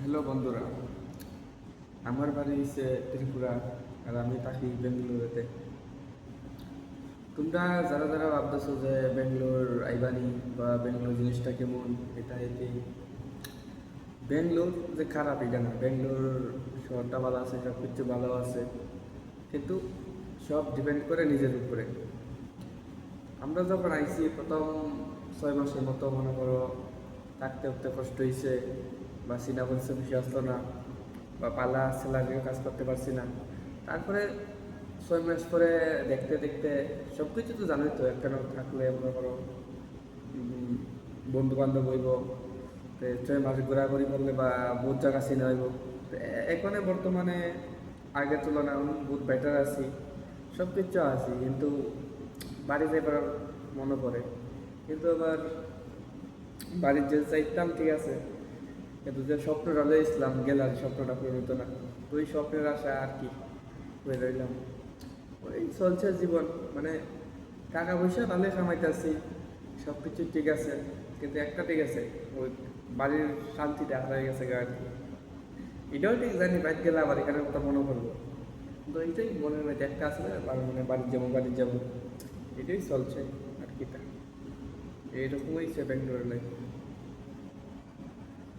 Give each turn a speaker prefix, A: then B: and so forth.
A: Hello বন্ধুরা, আমার বাড়ি হচ্ছে ত্রিপুরা আর আমি থাকি বেঙ্গালুরুতে। তোমরা যারা যারা ভাবতেছো যে বেঙ্গালোর আইবানি বা বেঙ্গালোর জিনিসটা কেমন, এটা এটি বেঙ্গালোর যে খারাপ এটা না। বেঙ্গালোর শহরটা ভালো আছে, সব কিছু ভালো আছে, কিন্তু সব ডিপেন্ড করে নিজের উপরে। আমরা যখন আইছি প্রথম 6 মাসের মতো মনে করো থাকতে উঠতে কষ্ট হয়েছে, বা চিনা পরিচয় বেশি আসলো না, বা পালা স্যালারিও কাজ করতে পারছি না। তারপরে 6 মাস পরে দেখতে দেখতে সব কিছু তো জানোই তো, একখানে থাকলে মনে করো বন্ধু বান্ধব হইব, 6 মাস ঘোরাঘুরি করলে বা বহুত জায়গা চিনা হইব। এখানে বর্তমানে আগের তুলনায় বহুত বেটার আছি, সব কিছু আছি, কিন্তু বাড়ি যাইবার মনে পড়ে। কিন্তু আবার বাড়ির যে চাইতাম ঠিক আছে, কিন্তু যে স্বপ্নটা ইসলাম গেলার স্বপ্নটা পূরণ হতো না। তো ওই স্বপ্নের আশা আর কি হয়ে রইলাম। ওই চলছে জীবন, মানে টাকা পয়সা ভালোই কামাইতেছি, সব কিছু ঠিক আছে, কিন্তু একটা ঠিক আছে, ওই বাড়ির শান্তিটা হারিয়ে গেছে গা আর কি। এটাও ঠিক জানি বাইক গেলে আবার এখানে কথা মনে করবো, কিন্তু এইটাই মনের মধ্যে একটা আছে না, মানে বাড়ির যাবো, এটাই চলছে আর কি। এইরকমই সে বেঙ্গলোর লাইফ।